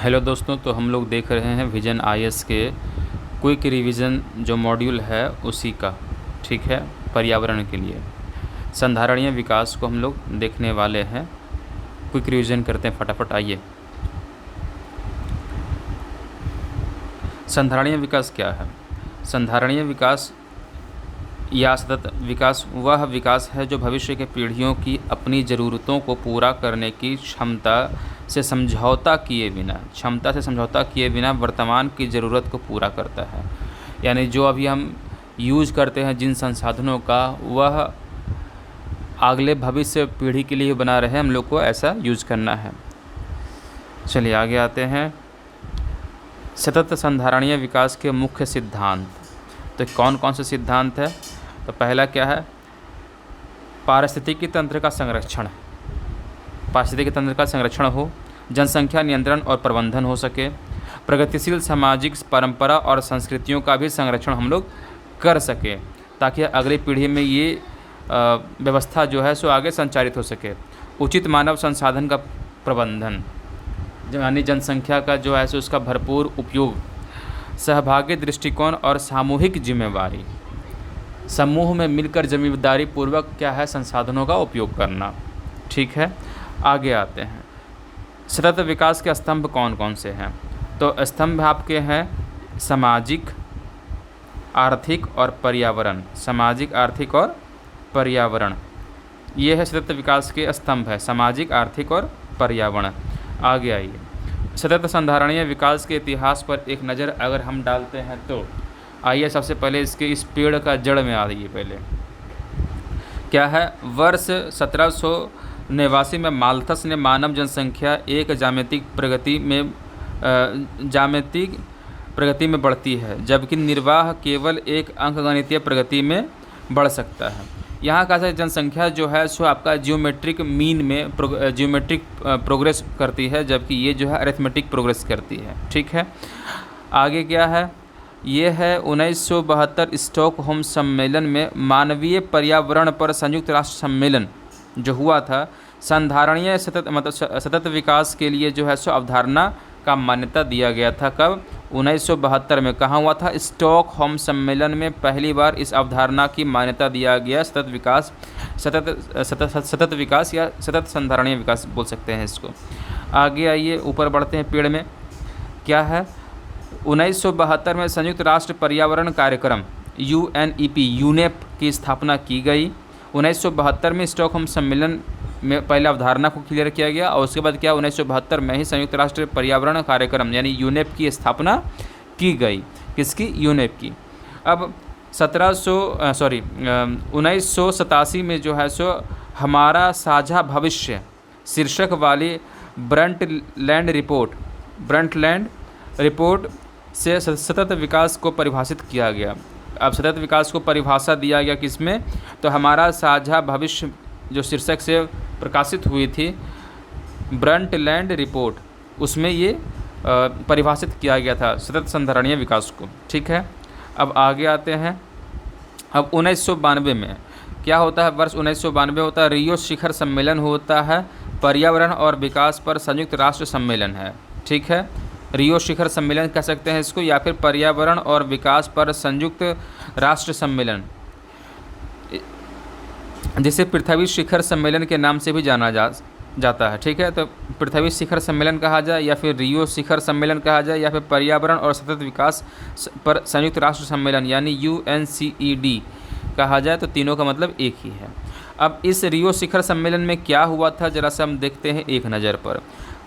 Hello दोस्तों, तो हम लोग देख रहे हैं विजन आईएएस के क्विक रिवीजन जो मॉड्यूल है उसी का। ठीक है, पर्यावरण के लिए संधारणीय विकास को हम लोग देखने वाले हैं। क्विक रिवीजन करते हैं फटाफट। आइए, संधारणीय विकास क्या है? संधारणीय विकास या सतत विकास वह विकास है जो भविष्य के पीढ़ियों की अपनी ज़रूरतों को पूरा करने की क्षमता से समझौता किए बिना वर्तमान की ज़रूरत को पूरा करता है। यानी जो अभी हम यूज करते हैं जिन संसाधनों का, वह अगले भविष्य पीढ़ी के लिए बना रहे, हम लोग को ऐसा यूज करना है। चलिए आगे आते हैं। सतत संधारणीय विकास के मुख्य सिद्धांत। तो कौन कौन से सिद्धांत है? तो पहला क्या है? पारिस्थितिकी तंत्र का संरक्षण। पारिस्थितिकी तंत्र का संरक्षण हो, जनसंख्या नियंत्रण और प्रबंधन हो सके, प्रगतिशील सामाजिक परंपरा और संस्कृतियों का भी संरक्षण हम लोग कर सके, ताकि अगली पीढ़ी में ये व्यवस्था जो है सो आगे संचारित हो सके। उचित मानव संसाधन का प्रबंधन, यानी जनसंख्या का जो है सो उसका भरपूर उपयोग, सहभागी दृष्टिकोण और सामूहिक जिम्मेवारी। समूह में मिलकर जिम्मेदारी पूर्वक क्या है, संसाधनों का उपयोग करना। ठीक है, आगे आते हैं। सतत विकास के स्तंभ कौन कौन से हैं? तो स्तंभ आपके हैं सामाजिक, आर्थिक और पर्यावरण। सामाजिक, आर्थिक और पर्यावरण, ये है सतत विकास के स्तंभ है, सामाजिक, आर्थिक और पर्यावरण। आगे आइए, सतत संधारणीय विकास के इतिहास पर एक नज़र अगर हम डालते हैं तो आइए सबसे पहले इस पेड़ का जड़ में आ जाइए। पहले क्या है? वर्ष 1789 में माल्थस ने मानव जनसंख्या एक जामेतिक प्रगति में बढ़ती है, जबकि निर्वाह केवल एक अंकगणितीय प्रगति में बढ़ सकता है। यहाँ का जनसंख्या जो है सो आपका जियोमेट्रिक मीन में प्रोग्रेस करती है, जबकि ये जो है अरिथमेटिक प्रोग्रेस करती है। ठीक है, आगे क्या है? ये है 1972 स्टॉकहोम सम्मेलन में मानवीय पर्यावरण पर संयुक्त राष्ट्र सम्मेलन जो हुआ था, संधारणीय सतत विकास के लिए जो है सो अवधारणा का मान्यता दिया गया था। कब? 1972 में। कहाँ हुआ था? स्टॉकहोम सम्मेलन में पहली बार इस अवधारणा की मान्यता दिया गया। सतत विकास या सतत संधारणीय विकास बोल सकते हैं इसको। आगे आइए, ऊपर बढ़ते हैं। पेड़ में क्या है? 1972 में संयुक्त राष्ट्र पर्यावरण कार्यक्रम यूनेप की स्थापना की गई। 1972 में स्टॉकहोम सम्मेलन में पहले अवधारणा को क्लियर किया गया और उसके बाद क्या, 1972 में ही संयुक्त राष्ट्र पर्यावरण कार्यक्रम यानी यूनेप की स्थापना की गई। किसकी? यूनेप की। अब 1987 में जो है सो हमारा साझा भविष्य शीर्षक वाली ब्रंटलैंड रिपोर्ट से सतत विकास को परिभाषित किया गया। अब सतत विकास को परिभाषा दिया गया किसमें? तो हमारा साझा भविष्य जो शीर्षक से प्रकाशित हुई थी ब्रंटलैंड रिपोर्ट, उसमें ये परिभाषित किया गया था सतत संधारणीय विकास को। ठीक है, अब आगे आते हैं। अब 1992 में क्या होता है? वर्ष 1992 होता है रियो शिखर सम्मेलन होता है, पर्यावरण और विकास पर संयुक्त राष्ट्र सम्मेलन है। ठीक है, रियो शिखर सम्मेलन कह सकते हैं इसको, या फिर पर्यावरण और विकास पर संयुक्त राष्ट्र सम्मेलन, जिसे पृथ्वी शिखर सम्मेलन के नाम से भी जाना जाता है। ठीक है, तो पृथ्वी शिखर सम्मेलन कहा जाए या फिर रियो शिखर सम्मेलन कहा जाए या फिर पर्यावरण और सतत विकास पर संयुक्त राष्ट्र सम्मेलन यानी UNCED कहा जाए, तो तीनों का मतलब एक ही है। अब इस रियो शिखर सम्मेलन में क्या हुआ था, जरा से हम देखते हैं एक नज़र पर।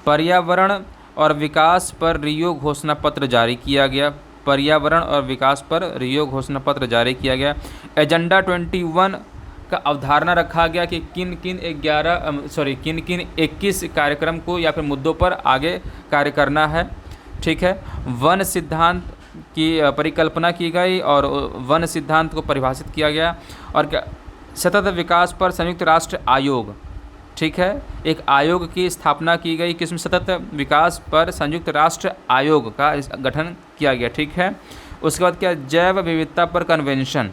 पर्यावरण और विकास पर रियो घोषणा पत्र जारी किया गया। पर्यावरण और विकास पर रियो घोषणा पत्र जारी किया गया। एजेंडा 21 का अवधारणा रखा गया कि किन किन 21 कार्यक्रम को या फिर मुद्दों पर आगे कार्य करना है। ठीक है, वन सिद्धांत की परिकल्पना की गई और वन सिद्धांत को परिभाषित किया गया। और क्या? सतत विकास पर संयुक्त राष्ट्र आयोग। ठीक है, एक आयोग की स्थापना की गई, किसमें? सतत विकास पर संयुक्त राष्ट्र आयोग का गठन किया गया। ठीक है, उसके बाद क्या? जैव विविधता पर कन्वेंशन,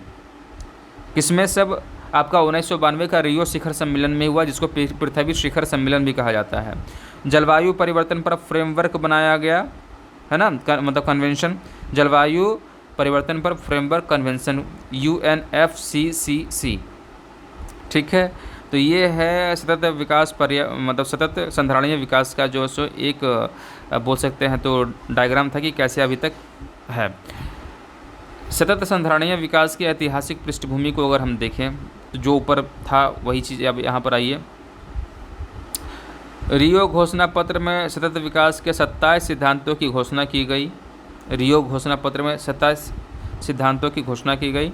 किसमें? सब आपका 1992 का रियो शिखर सम्मेलन में हुआ, जिसको पृथ्वी शिखर सम्मेलन भी कहा जाता है। जलवायु परिवर्तन पर फ्रेमवर्क बनाया गया है ना, मतलब कन्वेंशन, जलवायु परिवर्तन पर फ्रेमवर्क कन्वेंशन, UNFCCC, ठीक है। तो ये है सतत विकास मतलब सतत संधारणीय विकास का जो सो एक बोल सकते हैं तो डायग्राम था कि कैसे अभी तक है। सतत संधारणीय विकास की ऐतिहासिक पृष्ठभूमि को अगर हम देखें तो जो ऊपर था वही चीज़ अब यहाँ पर आइए। रियो घोषणा पत्र में सतत विकास के 27 सिद्धांतों की घोषणा की गई। रियो घोषणा पत्र में 27 सिद्धांतों की घोषणा की गई।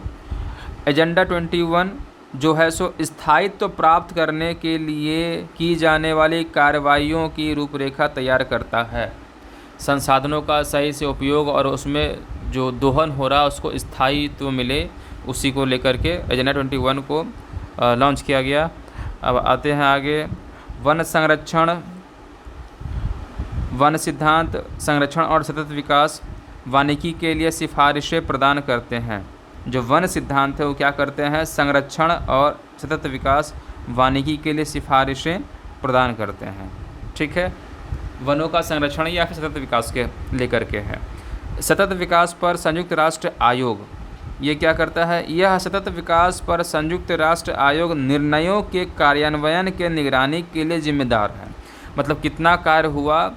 एजेंडा 21 जो है सो स्थायित्व प्राप्त करने के लिए की जाने वाली कार्रवाइयों की रूपरेखा तैयार करता है। संसाधनों का सही से उपयोग और उसमें जो दोहन हो रहा है उसको स्थायित्व मिले, उसी को लेकर के एजेंडा 21 को लॉन्च किया गया। अब आते हैं आगे। वन संरक्षण, वन सिद्धांत संरक्षण और सतत विकास वानिकी के लिए सिफारिशें प्रदान करते हैं। जो वन सिद्धांत है वो क्या करते हैं, संरक्षण और सतत विकास वानिकी के लिए सिफारिशें प्रदान करते हैं, ठीक है। वनों का संरक्षण या फिर सतत विकास के लेकर के है। सतत विकास पर संयुक्त राष्ट्र आयोग ये क्या करता है, यह सतत विकास पर संयुक्त राष्ट्र आयोग निर्णयों के कार्यान्वयन के निगरानी के लिए जिम्मेदार है। मतलब कितना कार्य हुआ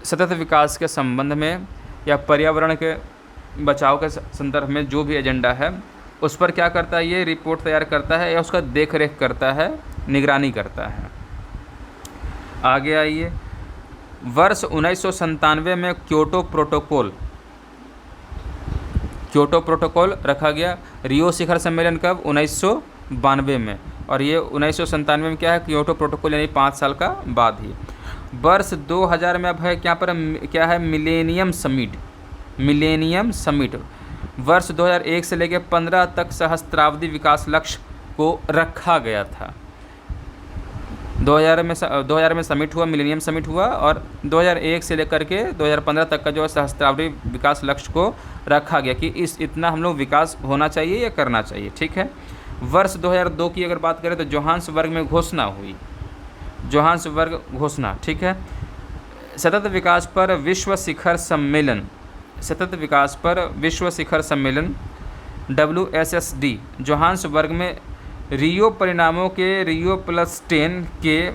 सतत विकास के संबंध में या पर्यावरण के बचाव के संदर्भ में, जो भी एजेंडा है उस पर क्या करता है, ये रिपोर्ट तैयार करता है या उसका देख रेख करता है, निगरानी करता है। आगे आइए। वर्ष 1997 में क्योटो प्रोटोकॉल रखा गया। रियो शिखर सम्मेलन कब, 1992 में, और ये 1997 में क्या है, क्योटो प्रोटोकॉल, यानी 5 साल का बाद ही। वर्ष 2000 में अब है क्या है, मिलेनियम समिट। वर्ष 2001 से लेकर 15 तक सहस्त्राब्दी विकास लक्ष्य को रखा गया था। 2000 में समिट हुआ, मिलेनियम समिट हुआ, और 2001 से लेकर के 2015 तक का जो है सहस्त्राब्दी विकास लक्ष्य को रखा गया कि इतना हम लोग विकास होना चाहिए या करना चाहिए, ठीक है। वर्ष 2002 की अगर बात करें तो जोहान्सबर्ग में घोषणा हुई, जोहान्सबर्ग घोषणा, ठीक है। सतत विकास पर विश्व शिखर सम्मेलन, WSSD जोहान्सबर्ग में रियो परिणामों के Rio+10 के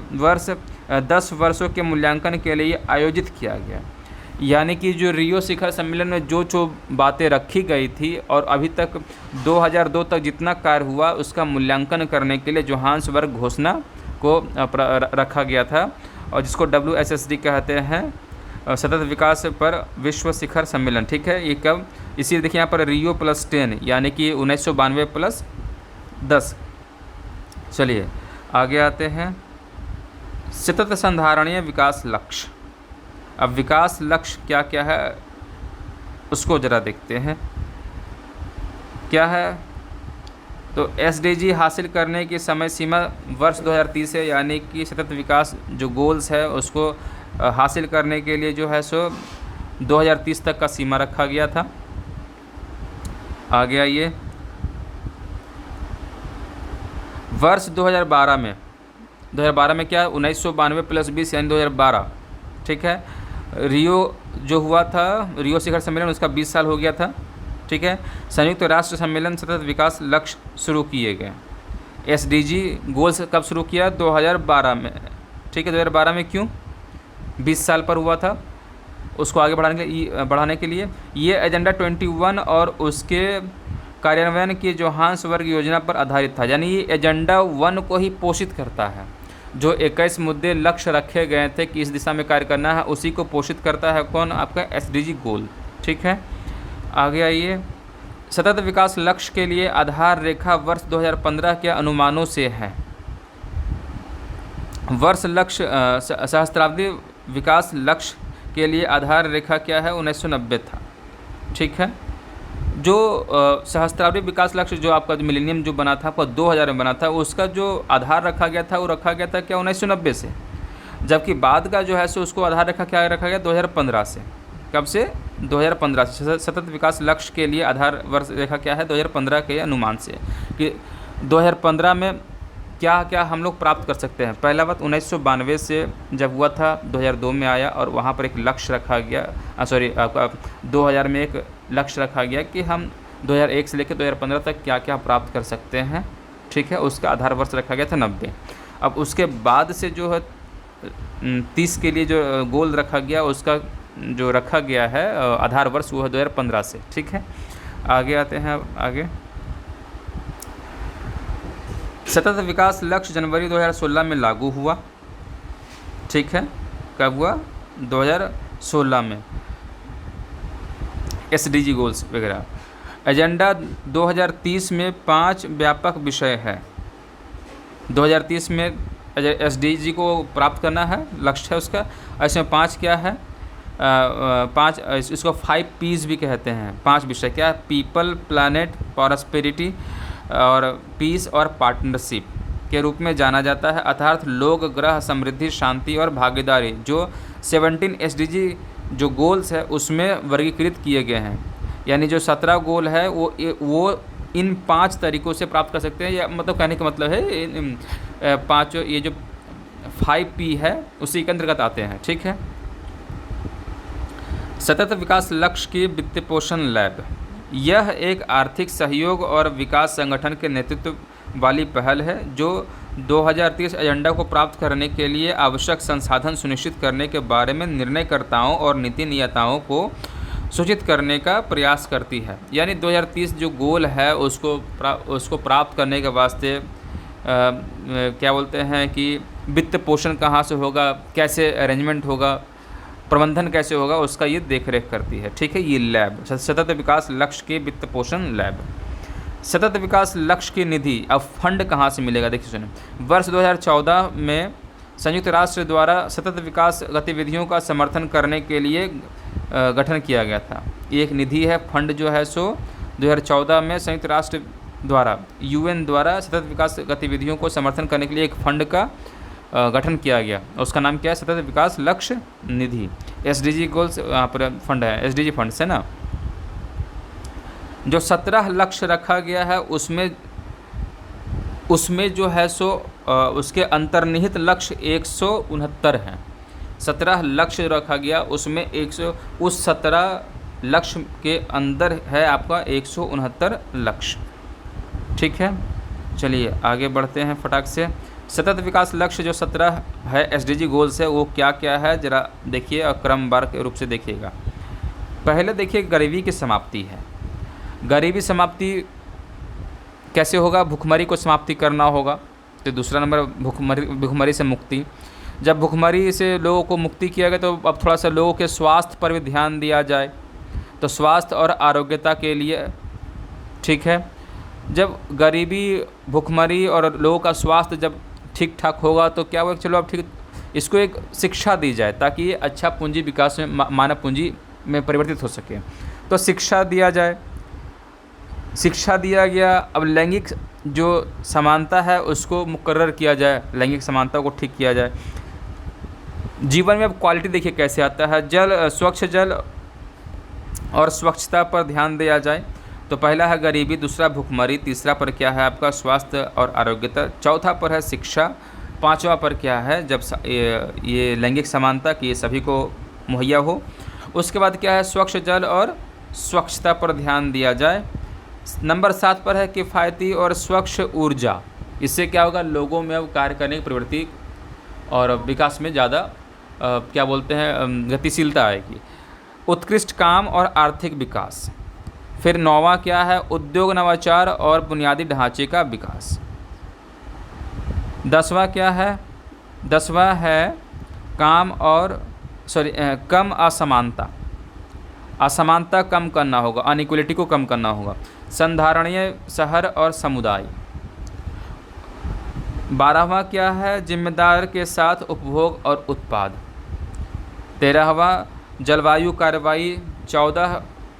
10 वर्षों के मूल्यांकन के लिए आयोजित किया गया। यानी कि जो रियो शिखर सम्मेलन में जो बातें रखी गई थी और अभी तक 2002 तक जितना कार्य हुआ उसका मूल्यांकन करने के लिए जोहान्सबर्ग घोषणा को रखा गया था, और जिसको WSSD कहते हैं, सतत विकास पर विश्व शिखर सम्मेलन, ठीक है। ये कब, इसी देखिए यहाँ पर Rio+10 यानी कि 1992 + 10। चलिए आगे आते हैं। सतत संधारणीय विकास लक्ष्य। अब विकास लक्ष्य क्या क्या है उसको ज़रा देखते हैं क्या है। तो SDG हासिल करने की समय सीमा वर्ष 2030 है, यानी कि सतत विकास जो गोल्स है उसको हासिल करने के लिए जो है सो 2030 तक का सीमा रखा गया था। आगे आइए। वर्ष 2012 में क्या, 1992 + 20 यानी 2012, ठीक है। रियो जो हुआ था, रियो शिखर सम्मेलन, उसका 20 साल हो गया था, ठीक है। संयुक्त राष्ट्र सम्मेलन सतत विकास लक्ष्य शुरू किए गए। SDG गोल्स कब शुरू किया, 2012 में, ठीक है। 2012 में क्यों, 20 साल पर हुआ था, उसको आगे बढ़ाने के लिए ये एजेंडा 21 और उसके कार्यान्वयन की जोहान्सबर्ग योजना पर आधारित था। यानी ये एजेंडा 1 को ही पोषित करता है। जो 21 मुद्दे लक्ष्य रखे गए थे कि इस दिशा में कार्य करना है, उसी को पोषित करता है कौन, आपका SDG गोल, ठीक है। आगे आइए। सतत विकास लक्ष्य के लिए आधार रेखा वर्ष 2015 के अनुमानों से है। वर्ष लक्ष्य सहस्त्राब्दी विकास लक्ष्य के लिए आधार रेखा क्या है, 1990 था, ठीक है। जो सहस्त्राब्दी विकास लक्ष्य जो आपका मिलेनियम जो बना था, आपका 2000 में बना था, उसका जो आधार रखा गया था वो रखा गया था क्या, 1990 से। जबकि बाद का जो है सो उसको आधार रेखा क्या रखा गया, 2015 से। कब से, 2015 से। सतत विकास लक्ष्य के लिए आधार वर्ष रेखा क्या है, 2015 के अनुमान से, कि 2015 में क्या क्या हम लोग प्राप्त कर सकते हैं। पहला बात 1992 से जब हुआ था 2002 में आया और वहाँ पर एक लक्ष्य रखा गया, सॉरी 2000 में एक लक्ष्य रखा गया कि हम 2001 से लेकर 2015 तक क्या क्या प्राप्त कर सकते हैं। ठीक है, उसका आधार वर्ष रखा गया था 90। अब उसके बाद से जो है 30 के लिए जो गोल रखा गया, उसका जो रखा गया है आधार वर्ष वो है 2015 से। ठीक है, आगे आते हैं। आगे सतत विकास लक्ष्य जनवरी 2016 में लागू हुआ। ठीक है, कब हुआ? 2016 में। SDG गोल्स वगैरह। एजेंडा 2030 में 5 व्यापक विषय है। 2030 में SDG को प्राप्त करना है, लक्ष्य है उसका। इसमें 5 क्या है? 5 इसको 5 P's भी कहते हैं। 5 विषय क्या? पीपल, प्लानेट, प्रॉस्पेरिटी और पीस और पार्टनरशिप के रूप में जाना जाता है। अर्थात लोग, ग्रह, समृद्धि, शांति और भागीदारी जो 17 SDG जो गोल्स है उसमें वर्गीकृत किए गए हैं। यानी जो 17 गोल है वो इन 5 तरीक़ों से प्राप्त कर सकते हैं। या मतलब कहने का मतलब है पाँचों ये जो 5P है उसी के अंतर्गत आते हैं। ठीक है। सतत विकास लक्ष्य की वित्त पोषण लैब, यह एक आर्थिक सहयोग और विकास संगठन के नेतृत्व वाली पहल है जो 2030 एजेंडा को प्राप्त करने के लिए आवश्यक संसाधन सुनिश्चित करने के बारे में निर्णयकर्ताओं और नीति नियताओं को सूचित करने का प्रयास करती है। यानी 2030 जो गोल है उसको प्राप्त करने के वास्ते क्या बोलते हैं कि वित्त पोषण कहाँ से होगा, कैसे अरेंजमेंट होगा, प्रबंधन कैसे होगा, उसका ये देख रेख करती है। ठीक है, ये लैब सतत विकास लक्ष्य के वित्त पोषण लैब। सतत विकास लक्ष्य की निधि, अब फंड कहाँ से मिलेगा? देखिए सुनिए, वर्ष 2014 में संयुक्त राष्ट्र द्वारा सतत विकास गतिविधियों का समर्थन करने के लिए गठन किया गया था। एक निधि है, फंड जो है सो 2014 में संयुक्त राष्ट्र द्वारा UN द्वारा सतत विकास गतिविधियों को समर्थन करने के लिए एक फंड का गठन किया गया। उसका नाम क्या है? सतत विकास लक्ष्य निधि। SDG गोल्स यहाँ पर फंड है, SDG फंड से ना। जो 17 लक्ष्य रखा गया है उसमें जो है सो उसके अंतर्निहित लक्ष्य 169 हैं। 17 लक्ष्य रखा गया उसमें 100 उस 17 लक्ष्य के अंदर है आपका 169 लक्ष्य। ठीक है, चलिए आगे बढ़ते हैं फटाक से। सतत विकास लक्ष्य जो 17 है SDG गोल्स है वो क्या क्या है ज़रा देखिए और क्रमवार के रूप से देखिएगा। पहले देखिए गरीबी की समाप्ति है। गरीबी समाप्ति कैसे होगा? भुखमरी को समाप्ति करना होगा। तो दूसरा नंबर भुखमरी से मुक्ति। जब भुखमरी से लोगों को मुक्ति किया गया तो अब थोड़ा सा लोगों के स्वास्थ्य पर भी ध्यान दिया जाए, तो स्वास्थ्य और आरोग्यता के लिए। ठीक है, जब गरीबी, भुखमरी और लोगों का स्वास्थ्य जब ठीक ठाक होगा तो क्या होगा? चलो अब ठीक, इसको एक शिक्षा दी जाए ताकि ये अच्छा पूंजी विकास में मानव पूंजी में परिवर्तित हो सके। तो शिक्षा दिया जाए, शिक्षा दिया गया। अब लैंगिक जो समानता है उसको मुकर्रर किया जाए, लैंगिक समानता को ठीक किया जाए। जीवन में अब क्वालिटी देखिए कैसे आता है। स्वच्छ जल और स्वच्छता पर ध्यान दिया जाए। तो पहला है गरीबी, दूसरा भुखमरी, तीसरा पर क्या है आपका स्वास्थ्य और आरोग्यता, चौथा पर है शिक्षा, पांचवा पर क्या है जब ये लैंगिक समानता कि ये सभी को मुहैया हो। उसके बाद क्या है? स्वच्छ जल और स्वच्छता पर ध्यान दिया जाए। नंबर 7 पर है किफ़ायती और स्वच्छ ऊर्जा। इससे क्या होगा? लोगों में अब कार्य करने की प्रवृत्ति और विकास में ज़्यादा क्या बोलते हैं गतिशीलता आएगी। उत्कृष्ट काम और आर्थिक विकास। फिर 9वां क्या है? उद्योग, नवाचार और बुनियादी ढांचे का विकास। 10वां क्या है? 10वां है कम असमानता। असमानता कम करना होगा, अनइक्वलिटी को कम करना होगा। संधारणीय शहर और समुदाय। 12वां क्या है? जिम्मेदार के साथ उपभोग और उत्पाद। 13वां जलवायु कार्रवाई।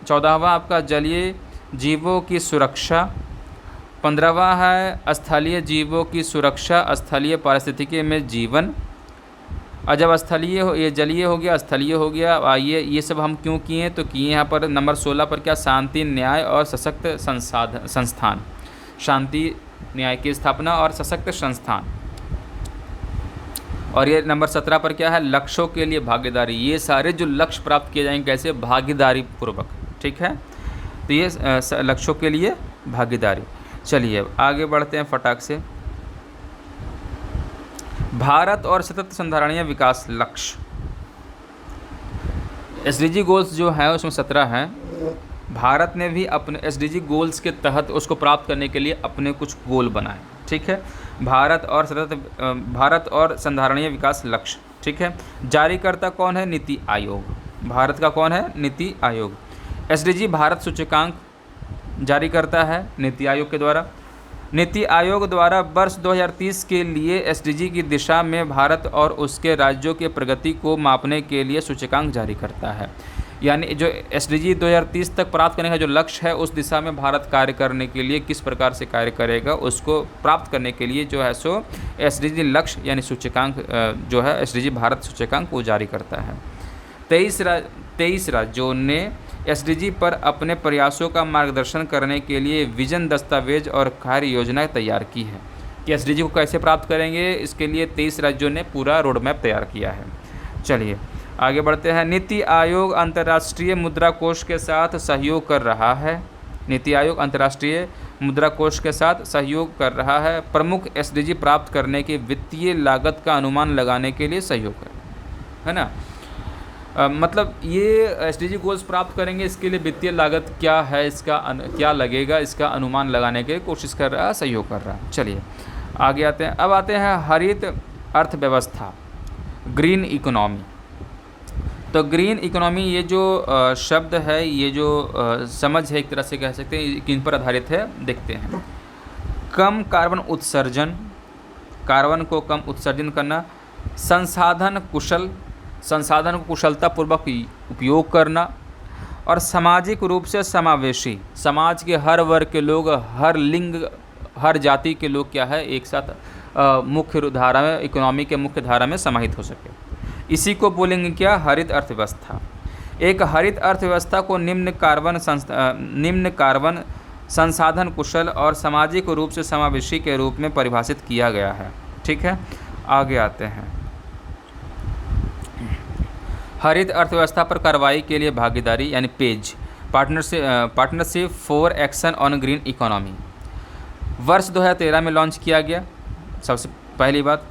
14वां आपका जलीय जीवों की सुरक्षा। 15वां है स्थलीय जीवों की सुरक्षा, स्थलीय पारिस्थितिकी में जीवन। और जब स्थलीय हो, ये जलीय हो गया, स्थलीय हो गया। आइए ये सब हम क्यों किए? तो किए यहाँ पर नंबर 16 पर क्या? शांति, न्याय और सशक्त संस्थान। शांति, न्याय की स्थापना और सशक्त संस्थान। और ये नंबर 17 पर क्या है, लक्ष्यों के लिए भागीदारी। ये सारे जो लक्ष्य प्राप्त किए जाएंगे कैसे, भागीदारी पूर्वक, ठीक है। तो ये लक्ष्यों के लिए भागीदारी। चलिए अब आगे बढ़ते हैं फटाक से। भारत और सतत संधारणीय विकास लक्ष्य, एसडीजी गोल्स जो है उसमें 17 हैं। भारत ने भी अपने एसडीजी गोल्स के तहत उसको प्राप्त करने के लिए अपने कुछ गोल बनाए, ठीक है। भारत और संधारणीय विकास लक्ष्य, ठीक है। जारीकर्ता कौन है, नीति आयोग। भारत का कौन है, नीति आयोग। एसडीजी भारत सूचकांक जारी करता है नीति आयोग के द्वारा। नीति आयोग द्वारा वर्ष 2030 के लिए एसडीजी की दिशा में भारत और उसके राज्यों के प्रगति को मापने के लिए सूचकांक जारी करता है। यानी जो एसडीजी 2030 तक प्राप्त करने का जो लक्ष्य है, उस दिशा में भारत कार्य करने के लिए किस प्रकार से कार्य करेगा, उसको प्राप्त करने के लिए जो है सो एसडीजी लक्ष्य यानी सूचकांक जो है एसडीजी भारत सूचकांक वो जारी करता है। 23 राज्यों ने एसडीजी पर अपने प्रयासों का मार्गदर्शन करने के लिए विजन दस्तावेज और कार्य योजना तैयार की है कि एसडीजी को कैसे प्राप्त करेंगे। इसके लिए 23 राज्यों ने पूरा रोड मैप तैयार किया है। चलिए आगे बढ़ते हैं। नीति आयोग अंतर्राष्ट्रीय मुद्रा कोष के साथ सहयोग कर रहा है। नीति आयोग अंतर्राष्ट्रीय मुद्रा कोष के साथ सहयोग कर रहा है। प्रमुख एसडीजी प्राप्त करने की वित्तीय लागत का अनुमान लगाने के लिए सहयोग है ना। मतलब ये एसडीजी गोल्स प्राप्त करेंगे, इसके लिए वित्तीय लागत क्या है, इसका क्या लगेगा, इसका अनुमान लगाने के लिए कोशिश कर रहा है, सहयोग कर रहा है। चलिए आगे आते हैं। अब आते हैं हरित अर्थव्यवस्था, ग्रीन इकोनॉमी। तो ग्रीन इकोनॉमी ये जो शब्द है, ये जो समझ है, एक तरह से कह सकते हैं, किन पर आधारित है देखते हैं। कम कार्बन उत्सर्जन, कार्बन को कम उत्सर्जन करना, संसाधन को कुशलतापूर्वक उपयोग करना, और सामाजिक रूप से समावेशी, समाज के हर वर्ग के लोग, हर लिंग, हर जाति के लोग क्या है एक साथ मुख्य धारा में, इकोनॉमी के मुख्य धारा में समाहित हो सके। इसी को बोलेंगे क्या, हरित अर्थव्यवस्था। एक हरित अर्थव्यवस्था को निम्न कार्बन संसाधन कुशल और सामाजिक रूप से समावेशी के रूप में परिभाषित किया गया है, ठीक है। आगे आते हैं। हरित अर्थव्यवस्था पर कार्रवाई के लिए भागीदारी यानी page, partnership for action on green economy, वर्ष 2013 में लॉन्च किया गया। सबसे पहली बात,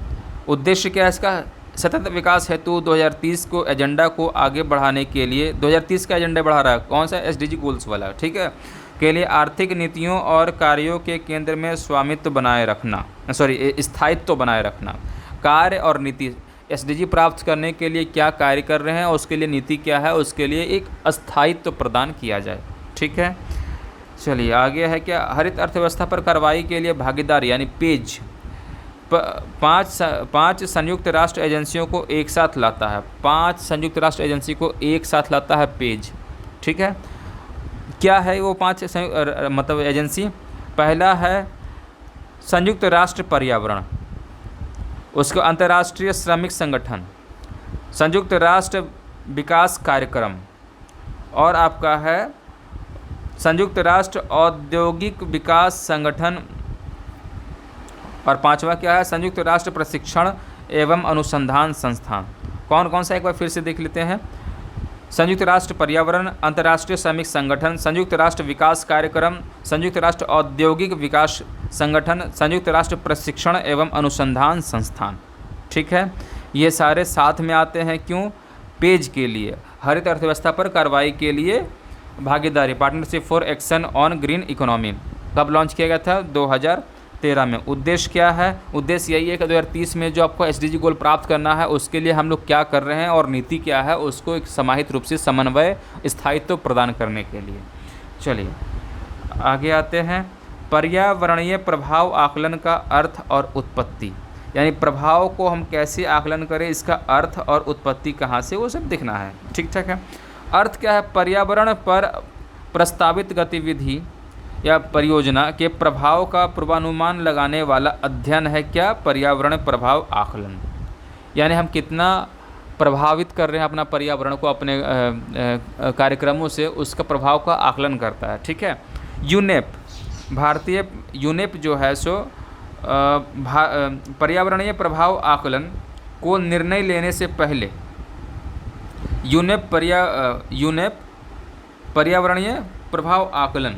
उद्देश्य क्या है इसका, सतत विकास हेतु 2030 को एजेंडा को आगे बढ़ाने के लिए, 2030 का एजेंडा बढ़ा रहा है कौन सा, एसडीजी गोल्स वाला, ठीक है, के लिए आर्थिक नीतियों और कार्यों के केंद्र में स्थायित्व बनाए रखना। कार्य और नीति, एसडीजी प्राप्त करने के लिए क्या कार्य कर रहे हैं, उसके लिए नीति क्या है, उसके लिए एक स्थायित्व प्रदान किया जाए, ठीक है। चलिए आगे है क्या, हरित अर्थव्यवस्था पर कार्रवाई के लिए भागीदारी यानी पेज, 5 संयुक्त राष्ट्र एजेंसियों को एक साथ लाता है। 5 संयुक्त राष्ट्र एजेंसी को एक साथ लाता है पेज, ठीक है। क्या है वो 5 मतलब एजेंसी, पहला है संयुक्त राष्ट्र पर्यावरण, उसका अंतर्राष्ट्रीय श्रमिक संगठन, संयुक्त राष्ट्र विकास कार्यक्रम, और आपका है संयुक्त राष्ट्र औद्योगिक विकास संगठन, और 5वां क्या है, संयुक्त राष्ट्र प्रशिक्षण एवं अनुसंधान संस्थान। कौन कौन सा एक बार फिर से देख लेते हैं। संयुक्त राष्ट्र पर्यावरण, अंतर्राष्ट्रीय श्रमिक संगठन, संयुक्त राष्ट्र विकास कार्यक्रम, संयुक्त राष्ट्र औद्योगिक विकास संगठन, संयुक्त राष्ट्र प्रशिक्षण एवं अनुसंधान संस्थान, ठीक है। ये सारे साथ में आते हैं, क्यों, पेज के लिए, हरित अर्थव्यवस्था पर कार्रवाई के लिए भागीदारी, partnership for action on green economy. कब लॉन्च किया गया था, 2013 में। उद्देश्य क्या है, उद्देश्य यही है कि 2030 में जो आपको एसडीजी गोल प्राप्त करना है, उसके लिए हम लोग क्या कर रहे हैं और नीति क्या है, उसको एक समाहित रूप से समन्वय, स्थायित्व प्रदान करने के लिए। चलिए आगे आते हैं। पर्यावरणीय प्रभाव आकलन का अर्थ और उत्पत्ति, यानी प्रभाव को हम कैसे आकलन करें, इसका अर्थ और उत्पत्ति कहाँ से, वो सब देखना है, ठीक ठाक है। अर्थ क्या है, पर्यावरण पर प्रस्तावित गतिविधि या परियोजना के प्रभाव का पूर्वानुमान लगाने वाला अध्ययन है क्या, पर्यावरण प्रभाव आकलन। यानी हम कितना प्रभावित कर रहे हैं अपना पर्यावरण को अपने कार्यक्रमों से, उसका प्रभाव का आकलन करता है, ठीक है। यूनेप, भारतीय यूनेप जो है सो पर्यावरणीय प्रभाव आकलन को निर्णय लेने से पहले यूनेप पर्यावरणीय प्रभाव आकलन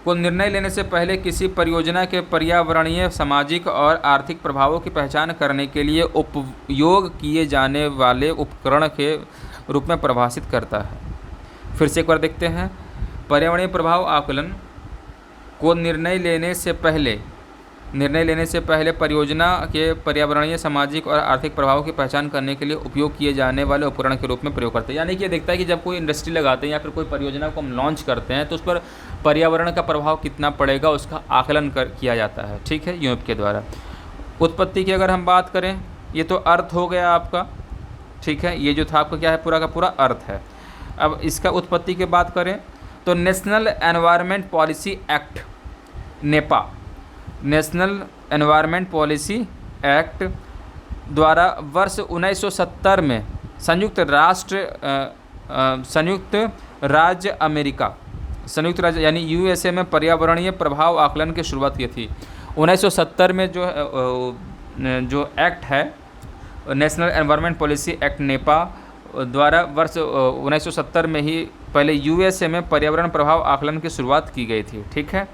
को निर्णय लेने से पहले किसी परियोजना के पर्यावरणीय, सामाजिक और आर्थिक प्रभावों की पहचान करने के लिए उपयोग किए जाने वाले उपकरण के रूप में परिभाषित करता है। फिर से एक बार देखते हैं। पर्यावरणीय प्रभाव आकलन को निर्णय लेने से पहले परियोजना के पर्यावरणीय, सामाजिक और आर्थिक प्रभावों की पहचान करने के लिए उपयोग किए जाने वाले उपकरण के रूप में प्रयोग करते हैं। यानी कि ये देखता है कि जब कोई इंडस्ट्री लगाते हैं या फिर कोई परियोजना को हम लॉन्च करते हैं तो उस पर पर्यावरण का प्रभाव कितना पड़ेगा उसका आकलन किया जाता है। ठीक है, यूएनईपी के द्वारा। उत्पत्ति की अगर हम बात करें, ये तो अर्थ हो गया आपका। ठीक है, ये जो था आपका क्या है, पूरा का पूरा अर्थ है। अब इसका उत्पत्ति की बात करें तो national environment policy act, Nipah, national environment policy act द्वारा वर्ष 1970 में संयुक्त राज्य यानी यूएसए में पर्यावरणीय प्रभाव आकलन की शुरुआत की थी। 1970 में जो एक्ट है, national environment policy act Nipah द्वारा वर्ष 1970 में ही पहले यूएसए में पर्यावरण प्रभाव आकलन की शुरुआत की गई थी। ठीक है,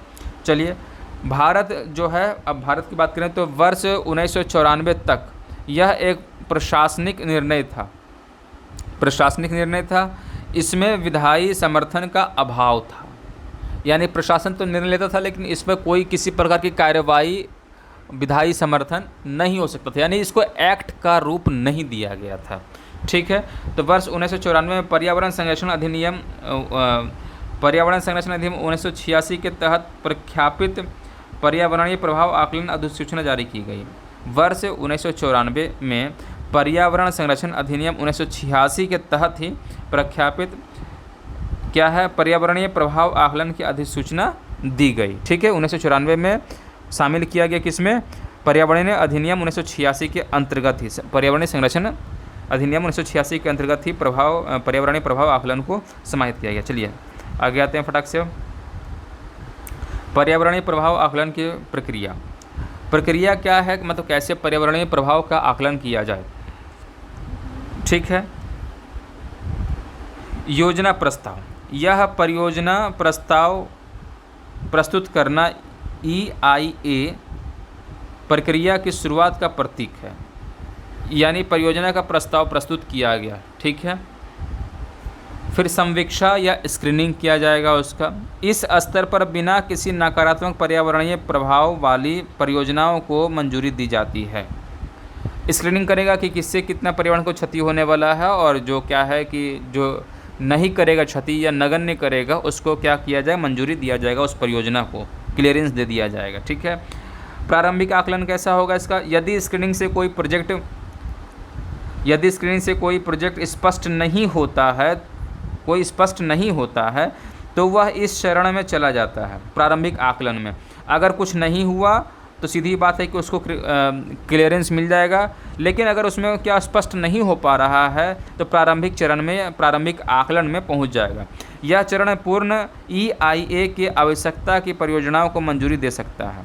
चलिए भारत जो है, अब भारत की बात करें तो वर्ष 1994 तक यह एक प्रशासनिक निर्णय था। इसमें विधायी समर्थन का अभाव था। यानी प्रशासन तो निर्णय लेता था लेकिन इसमें कोई किसी प्रकार की कार्यवाही, विधायी समर्थन नहीं हो सकता था। यानी इसको एक्ट का रूप नहीं दिया गया था। ठीक है, तो वर्ष 1994 में पर्यावरण संरक्षण अधिनियम 1986 के तहत प्रख्यापित पर्यावरणीय प्रभाव आकलन अधिसूचना जारी की गई। वर्ष 1994 में पर्यावरण संरक्षण अधिनियम 1986 के तहत ही प्रख्यापित क्या है, पर्यावरणीय प्रभाव आकलन की अधिसूचना दी गई। ठीक है, 1994 में शामिल किया गया, किसमें, पर्यावरणीय अधिनियम 1986 के अंतर्गत ही, पर्यावरणीय संरक्षण अधिनियम 1986 के अंतर्गत ही पर्यावरणीय प्रभाव आकलन को समाहित किया गया। चलिए आगे आते हैं फटाक से। पर्यावरणीय प्रभाव आकलन की प्रक्रिया क्या है, मतलब कैसे पर्यावरणीय प्रभाव का आकलन किया जाए। ठीक है, योजना प्रस्ताव, यह परियोजना प्रस्ताव प्रस्तुत करना EIA प्रक्रिया की शुरुआत का प्रतीक है। यानी परियोजना का प्रस्ताव प्रस्तुत किया गया। ठीक है, फिर समीक्षा या स्क्रीनिंग किया जाएगा उसका। इस स्तर पर बिना किसी नकारात्मक पर्यावरणीय प्रभाव वाली परियोजनाओं को मंजूरी दी जाती है। स्क्रीनिंग करेगा कि किससे कितना पर्यावरण को क्षति होने वाला है, और जो क्या है कि जो नहीं करेगा क्षति या नगण्य करेगा उसको क्या किया जाए, मंजूरी दिया जाएगा, उस परियोजना को क्लियरेंस दे दिया जाएगा। ठीक है, प्रारंभिक आकलन कैसा होगा इसका, यदि स्क्रीनिंग से कोई प्रोजेक्ट स्पष्ट नहीं होता है तो वह इस चरण में चला जाता है। प्रारंभिक आकलन में अगर कुछ नहीं हुआ तो सीधी बात है कि उसको क्लियरेंस मिल जाएगा, लेकिन अगर उसमें क्या स्पष्ट नहीं हो पा रहा है तो प्रारंभिक आकलन में पहुंच जाएगा। यह चरण पूर्ण EIA की आवश्यकता की परियोजनाओं को मंजूरी दे सकता है।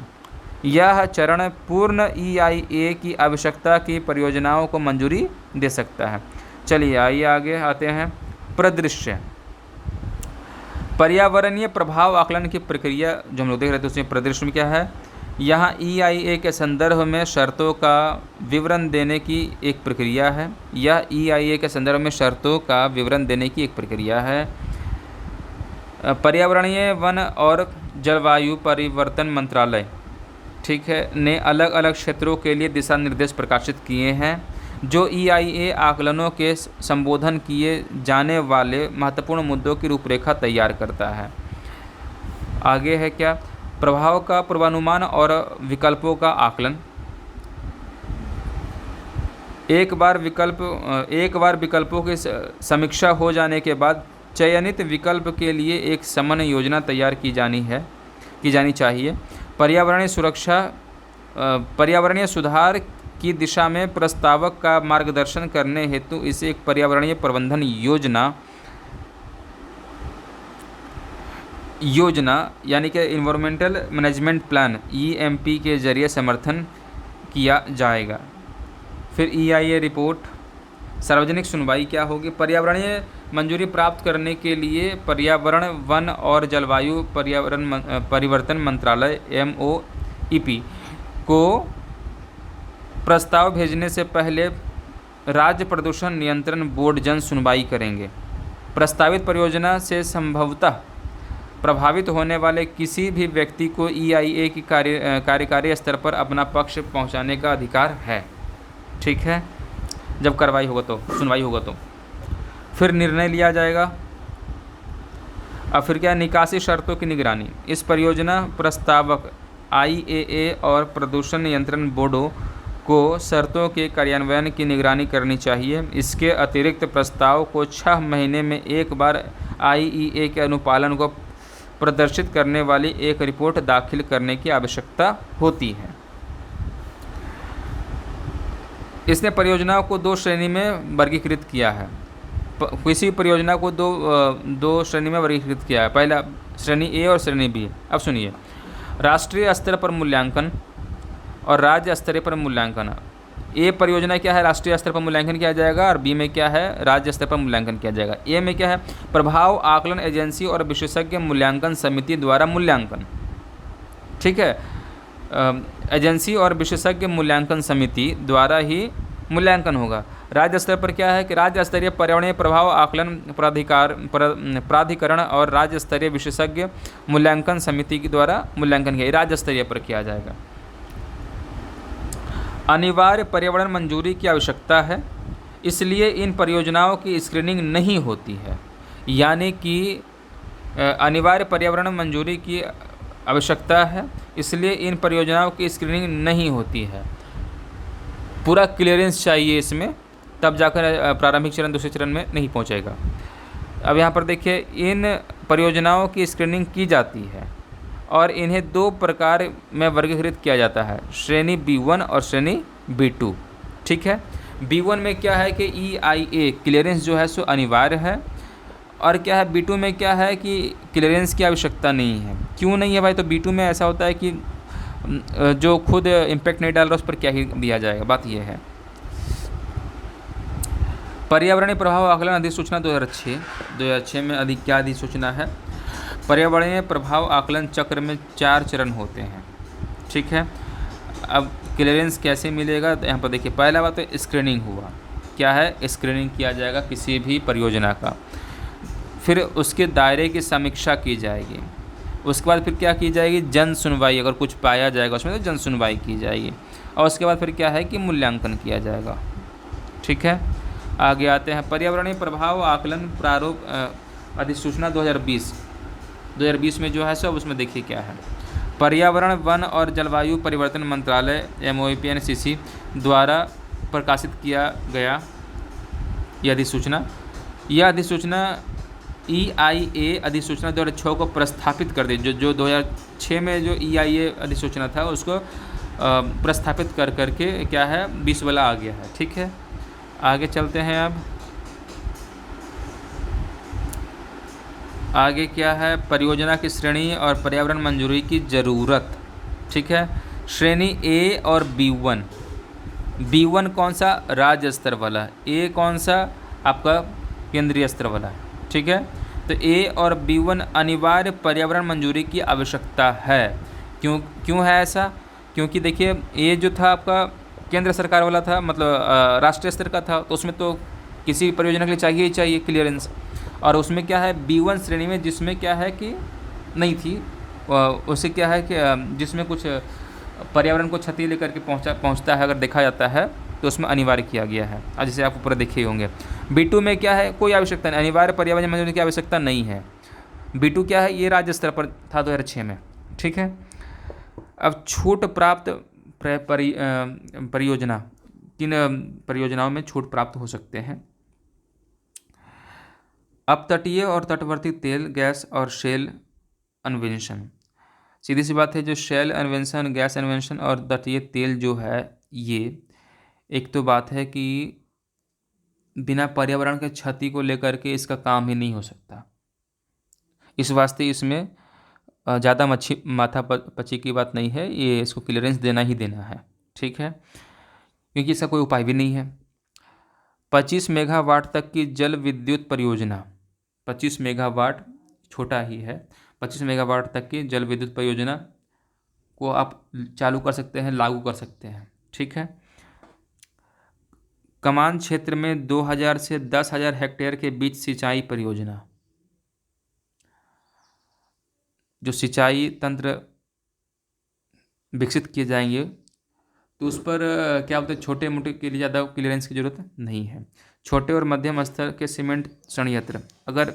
यह चरण पूर्ण EIA की आवश्यकता की परियोजनाओं को मंजूरी दे सकता है। चलिए आइए आगे आते हैं। परिदृश्य, पर्यावरणीय प्रभाव आकलन की प्रक्रिया जो हम लोग देख रहे थे उसमें परिदृश्य में क्या है, यहाँ EIA के संदर्भ में शर्तों का विवरण देने की एक प्रक्रिया है। यह EIA के संदर्भ में शर्तों का विवरण देने की एक प्रक्रिया है। पर्यावरणीय, वन और जलवायु परिवर्तन मंत्रालय, ठीक है, ने अलग अलग क्षेत्रों के लिए दिशा निर्देश प्रकाशित किए हैं जो EIA आकलनों के संबोधन किए जाने वाले महत्वपूर्ण मुद्दों की रूपरेखा तैयार करता है। आगे है क्या, प्रभाव का पूर्वानुमान और विकल्पों का आकलन। एक बार विकल्पों की समीक्षा हो जाने के बाद चयनित विकल्प के लिए एक समन्वय योजना तैयार की जानी चाहिए। पर्यावरणीय सुधार की दिशा में प्रस्तावक का मार्गदर्शन करने हेतु इसे एक पर्यावरणीय प्रबंधन योजना योजना यानी कि इन्वायरमेंटल मैनेजमेंट प्लान EMP के जरिए समर्थन किया जाएगा। फिर EIA रिपोर्ट। सार्वजनिक सुनवाई क्या होगी? पर्यावरणीय मंजूरी प्राप्त करने के लिए पर्यावरण, वन और जलवायु परिवर्तन मंत्रालय MoEP को प्रस्ताव भेजने से पहले राज्य प्रदूषण नियंत्रण बोर्ड जन सुनवाई करेंगे। प्रस्तावित परियोजना से संभवतः प्रभावित होने वाले किसी भी व्यक्ति को EIA की कार्यकारी स्तर पर अपना पक्ष पहुंचाने का अधिकार है। ठीक है, जब कार्रवाई होगा तो, सुनवाई होगा तो फिर निर्णय लिया जाएगा। अब फिर क्या? निकासी शर्तों की निगरानी। इस परियोजना प्रस्तावक IAA और प्रदूषण नियंत्रण बोर्डों को शर्तों के कार्यान्वयन की निगरानी करनी चाहिए। इसके अतिरिक्त प्रस्ताव को 6 महीने में एक बार IEA के अनुपालन को प्रदर्शित करने वाली एक रिपोर्ट दाखिल करने की आवश्यकता होती है। इसने परियोजनाओं को 2 श्रेणी में वर्गीकृत किया है। किसी परियोजना को दो श्रेणी में वर्गीकृत किया है। पहला श्रेणी A और श्रेणी B। अब सुनिए, राष्ट्रीय स्तर पर मूल्यांकन और राज्य स्तर पर मूल्यांकन। A परियोजना क्या है? राष्ट्रीय स्तर पर मूल्यांकन किया जाएगा, और B में क्या है? राज्य स्तर पर मूल्यांकन किया जाएगा। A में क्या है? प्रभाव आकलन एजेंसी और विशेषज्ञ मूल्यांकन समिति द्वारा मूल्यांकन। ठीक है, एजेंसी और विशेषज्ञ मूल्यांकन समिति द्वारा ही मूल्यांकन होगा। राज्य स्तर पर क्या है कि राज्य स्तरीय पर्यावरणीय प्रभाव आकलन प्राधिकरण और राज्य स्तरीय विशेषज्ञ मूल्यांकन समिति के द्वारा मूल्यांकन किया, राज्य स्तरीय पर किया जाएगा। अनिवार्य पर्यावरण मंजूरी की आवश्यकता है, इसलिए इन परियोजनाओं की स्क्रीनिंग नहीं होती है। यानी कि अनिवार्य पर्यावरण मंजूरी की आवश्यकता है, इसलिए इन परियोजनाओं की स्क्रीनिंग नहीं होती है। पूरा क्लियरेंस चाहिए इसमें, तब जाकर प्रारंभिक चरण दूसरे चरण में नहीं पहुंचेगा। अब यहाँ पर देखिए, इन परियोजनाओं की स्क्रीनिंग की जाती है और इन्हें 2 प्रकार में वर्गीकृत किया जाता है, श्रेणी B1 और श्रेणी B2। ठीक है, B1 में क्या है कि EIA क्लियरेंस जो है सो अनिवार्य है, और क्या है B2 में क्या है कि क्लियरेंस की आवश्यकता नहीं है। क्यों नहीं है भाई? तो B2 में ऐसा होता है कि जो खुद इम्पैक्ट नहीं डाल रहा उस पर क्या ही दिया जाएगा, बात यह है। पर्यावरणीय प्रभाव आकलन अधिसूचना 2006 में क्या अधिसूचना है? पर्यावरणीय प्रभाव आकलन चक्र में 4 चरण होते हैं। ठीक है, अब क्लियरेंस कैसे मिलेगा? तो यहाँ पर देखिए, पहला बात तो स्क्रीनिंग हुआ। क्या है? स्क्रीनिंग किया जाएगा किसी भी परियोजना का, फिर उसके दायरे की समीक्षा की जाएगी, उसके बाद फिर क्या की जाएगी? जन सुनवाई। अगर कुछ पाया जाएगा उसमें तो जन सुनवाई की जाएगी, और उसके बाद फिर क्या है कि मूल्यांकन किया जाएगा। ठीक है, आगे आते हैं। पर्यावरणीय प्रभाव आकलन प्रारूप अधिसूचना 2020 में जो है सब उसमें देखिए क्या है। पर्यावरण, वन और जलवायु परिवर्तन मंत्रालय MoEP द्वारा प्रकाशित किया गया यह अधिसूचना EIA अधिसूचना 2006 को प्रस्थापित कर दी। जो 2006 में जो EIA अधिसूचना था उसको प्रस्थापित कर करके क्या है 20 वाला आ गया है। ठीक है, आगे चलते हैं। अब आगे क्या है? परियोजना की श्रेणी और पर्यावरण मंजूरी की ज़रूरत। ठीक है, श्रेणी A और B1। B1 कौन सा? राज्य स्तर वाला। A कौन सा? आपका केंद्रीय स्तर वाला। ठीक है, तो A और B1 अनिवार्य पर्यावरण मंजूरी की आवश्यकता है। क्यों है ऐसा? क्योंकि देखिए, A जो था आपका केंद्र सरकार वाला था, मतलब राष्ट्रीय स्तर का था, तो उसमें तो किसी परियोजना के लिए चाहिए ही चाहिए क्लियरेंस। और उसमें क्या है B1 श्रेणी में, जिसमें क्या है कि नहीं थी, उससे क्या है कि जिसमें कुछ पर्यावरण को क्षति लेकर के पहुंचता है, अगर देखा जाता है तो उसमें अनिवार्य किया गया है। आज जैसे आप ऊपर देखे होंगे। B2 में क्या है? कोई आवश्यकता नहीं, अनिवार्य पर्यावरण मंजूरी की आवश्यकता नहीं है। B2 क्या है? ये राज्य स्तर पर था 2006 में। ठीक है, अब छूट प्राप्त परियोजना, किन परियोजनाओं में छूट प्राप्त हो सकते हैं? अपतटीय और तटवर्ती तेल, गैस और शेल अन्वेषण। सीधी सी बात है, जो शेल अन्वेषण, गैस अन्वेषण और तटीय तेल जो है, ये एक तो बात है कि बिना पर्यावरण के क्षति को लेकर के इसका काम ही नहीं हो सकता। इस वास्ते इसमें ज़्यादा मच्छी माथा पची की बात नहीं है, ये इसको क्लियरेंस देना ही देना है, ठीक है, क्योंकि इसका कोई उपाय भी नहीं है। 25 मेगावाट तक की जल विद्युत परियोजना, 25 मेगावाट छोटा ही है, 25 मेगावाट तक की जल विद्युत परियोजना को आप चालू कर सकते हैं, लागू कर सकते हैं, ठीक है। कमान क्षेत्र में 2000 से 10,000 हेक्टेयर के बीच सिंचाई परियोजना, जो सिंचाई तंत्र विकसित किए जाएंगे तो उस पर क्या बोलते हैं, छोटे मोटे के लिए ज़्यादा क्लियरेंस की ज़रूरत नहीं है। छोटे और मध्यम स्तर के सीमेंट संयंत्र, अगर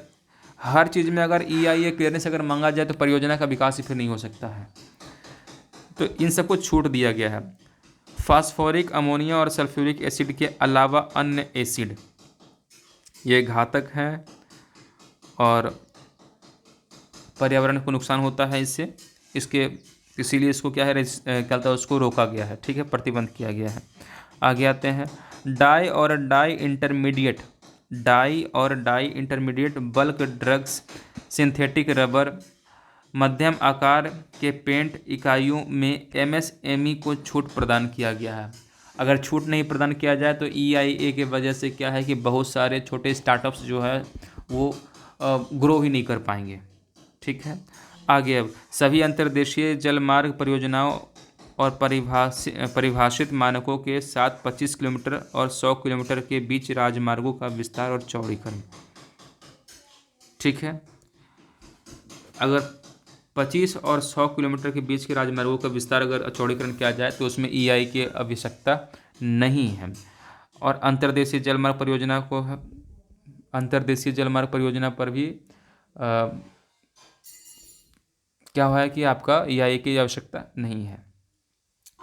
हर चीज़ में अगर EIA क्लियरेंस अगर मांगा जाए तो परियोजना का विकास ही फिर नहीं हो सकता है, तो इन सबको छूट दिया गया है। फास्फोरिक अमोनिया और सल्फ्यूरिक एसिड के अलावा अन्य एसिड ये घातक हैं और पर्यावरण को नुकसान होता है इससे, इसीलिए इसको क्या है क्या है उसको रोका गया है, ठीक है, प्रतिबंध किया गया है। आगे आते हैं डाई और dye intermediate bulk drugs, synthetic rubber, मध्यम आकार के पेंट इकाइयों में MSME को छूट प्रदान किया गया है। अगर छूट नहीं प्रदान किया जाए तो EIA के वजह से क्या है कि बहुत सारे छोटे स्टार्टअप्स जो है वो ग्रो ही नहीं कर पाएंगे, ठीक है। आगे अब सभी अंतर्देशीय जलमार्ग परियोजनाओं और परिभाषित मानकों के साथ 25 किलोमीटर और 100 किलोमीटर के बीच राजमार्गों का विस्तार और चौड़ीकरण, ठीक है। अगर 25 और 100 किलोमीटर के बीच के राजमार्गों का विस्तार अगर चौड़ीकरण किया जाए तो उसमें EIA की आवश्यकता नहीं है। और अंतर्देशीय जलमार्ग परियोजना पर भी क्या हुआ है कि आपका EIA की आवश्यकता नहीं है,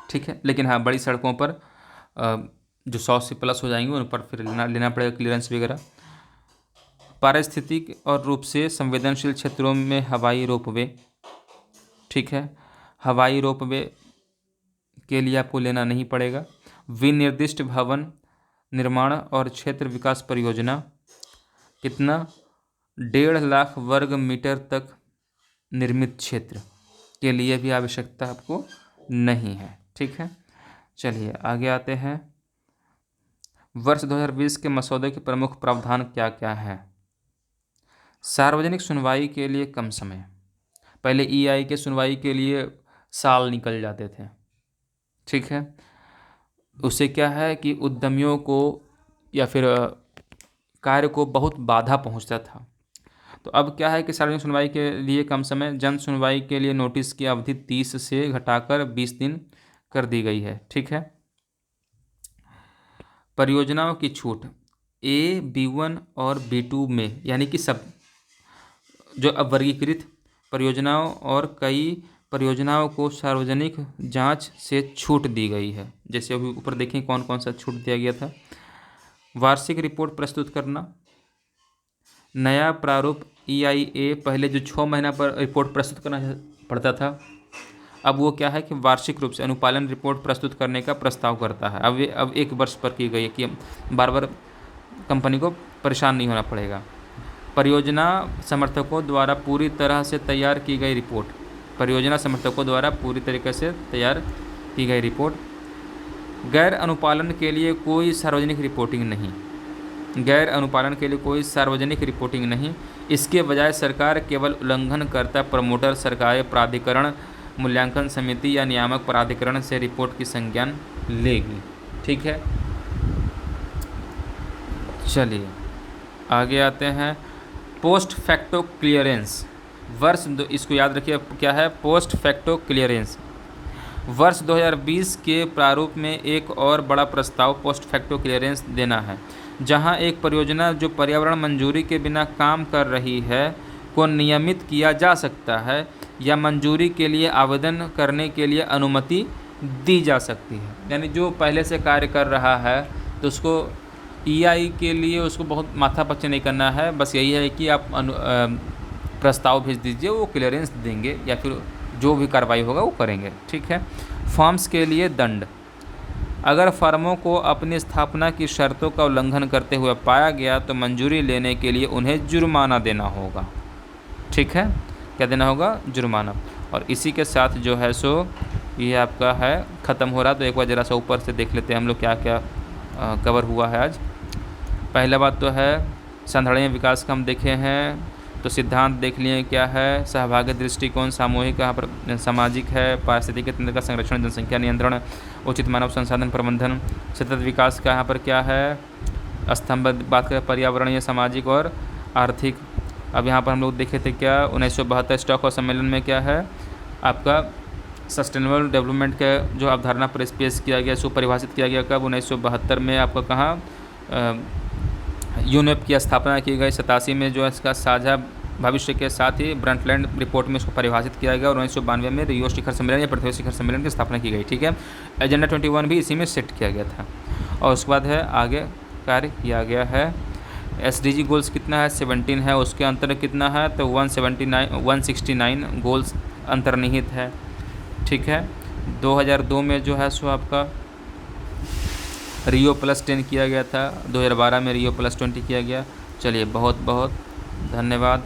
ठीक है। लेकिन हाँ, बड़ी सड़कों पर जो 100 से प्लस हो जाएंगे उन पर फिर लेना पड़ेगा क्लियरेंस वगैरह। पारिस्थितिक और रूप से संवेदनशील क्षेत्रों में हवाई रोपवे, ठीक है, हवाई रोपवे के लिए आपको लेना नहीं पड़ेगा। विनिर्दिष्ट भवन निर्माण और क्षेत्र विकास परियोजना, कितना 1.5 लाख वर्ग मीटर तक निर्मित क्षेत्र के लिए भी आवश्यकता आपको नहीं है, ठीक है। चलिए आगे आते हैं। वर्ष 2020 के मसौदे के प्रमुख प्रावधान क्या क्या हैं। सार्वजनिक सुनवाई के लिए कम समय, पहले EIA के सुनवाई के लिए साल निकल जाते थे, ठीक है। उससे क्या है कि उद्यमियों को या फिर कार्य को बहुत बाधा पहुंचता था। तो अब क्या है कि सार्वजनिक सुनवाई के लिए कम समय, जन सुनवाई के लिए नोटिस की अवधि 30 से घटाकर 20 दिन कर दी गई है, ठीक है। परियोजनाओं की छूट A, B1 और B2 में, यानी कि सब जो अब वर्गीकृत परियोजनाओं और कई परियोजनाओं को सार्वजनिक जांच से छूट दी गई है। जैसे अभी ऊपर देखें कौन कौन सा छूट दिया गया था। वार्षिक रिपोर्ट प्रस्तुत करना, नया प्रारूप EIA पहले जो 6 महीना पर रिपोर्ट प्रस्तुत करना पड़ता था, अब वो क्या है कि वार्षिक रूप से अनुपालन रिपोर्ट प्रस्तुत करने का प्रस्ताव करता है। अब 1 वर्ष पर की गई है कि बार बार कंपनी को परेशान नहीं होना पड़ेगा। परियोजना समर्थकों द्वारा पूरी तरह से तैयार की गई रिपोर्ट, परियोजना समर्थकों द्वारा पूरी तरीके से तैयार की गई रिपोर्ट। गैर अनुपालन के लिए कोई सार्वजनिक रिपोर्टिंग नहीं, गैर अनुपालन के लिए कोई सार्वजनिक रिपोर्टिंग नहीं। इसके बजाय सरकार केवल उल्लंघनकर्ता, प्रमोटर, सरकारी प्राधिकरण, मूल्यांकन समिति या नियामक प्राधिकरण से रिपोर्ट की संज्ञान लेगी, ठीक है। चलिए आगे आते हैं। पोस्ट फैक्टो क्लियरेंस, इसको याद रखिए क्या है, पोस्ट फैक्टो क्लियरेंस। वर्ष 2020 के प्रारूप में एक और बड़ा प्रस्ताव पोस्ट फैक्टो क्लियरेंस देना है, जहां एक परियोजना जो पर्यावरण मंजूरी के बिना काम कर रही है को नियमित किया जा सकता है या मंजूरी के लिए आवेदन करने के लिए अनुमति दी जा सकती है। यानी जो पहले से कार्य कर रहा है तो उसको EIA के लिए उसको बहुत माथापच्ची नहीं करना है, बस यही है कि आप प्रस्ताव भेज दीजिए, वो क्लियरेंस देंगे या फिर जो भी कार्रवाई होगा वो करेंगे, ठीक है। फर्म्स के लिए दंड, अगर फर्मों को अपनी स्थापना की शर्तों का उल्लंघन करते हुए पाया गया तो मंजूरी लेने के लिए उन्हें जुर्माना देना होगा, ठीक है। क्या देना होगा, जुर्माना। और इसी के साथ जो है सो ये आपका है ख़त्म हो रहा। तो एक बार ज़रा सा ऊपर से देख लेते हैं हम लोग क्या क्या कवर हुआ है आज। पहला बात तो है संधारणीय विकास का हम देखे हैं, तो सिद्धांत देख लिए क्या है, सहभागी दृष्टिकोण, सामूहिक यहाँ पर सामाजिक है, पारिस्थितिकी तंत्र का संरक्षण, जनसंख्या नियंत्रण, उचित मानव संसाधन प्रबंधन, सतत विकास का यहाँ पर क्या है, स्तंभ बात करें पर्यावरणीय, सामाजिक और आर्थिक। अब यहाँ पर हम लोग देखे थे क्या 1972 स्टॉकहोम सम्मेलन में क्या है आपका सस्टेनेबल डेवलपमेंट का जो अवधारणा पर पेश किया गया, इसको परिभाषित किया गया कब 1972 में आपका कहाँ यूनेप की स्थापना की गई। 87 में जो है इसका साझा भविष्य के साथ ही ब्रंटलैंड रिपोर्ट में इसको परिभाषित किया गया और 1992 में रियो शिखर सम्मेलन या पृथ्वी शिखर सम्मेलन की स्थापना की गई। ठीक है, एजेंडा 21 भी इसी में सेट किया गया था। और उसके बाद है आगे कार्य किया गया है। SDG गोल्स कितना है 17 है, उसके अंतर्गत कितना है तो 169 गोल्स अंतर्निहित है। ठीक है, 2002 में जो है सो आपका रियो +10 किया गया था, 2012 में रियो +20 किया गया। चलिए बहुत बहुत धन्यवाद।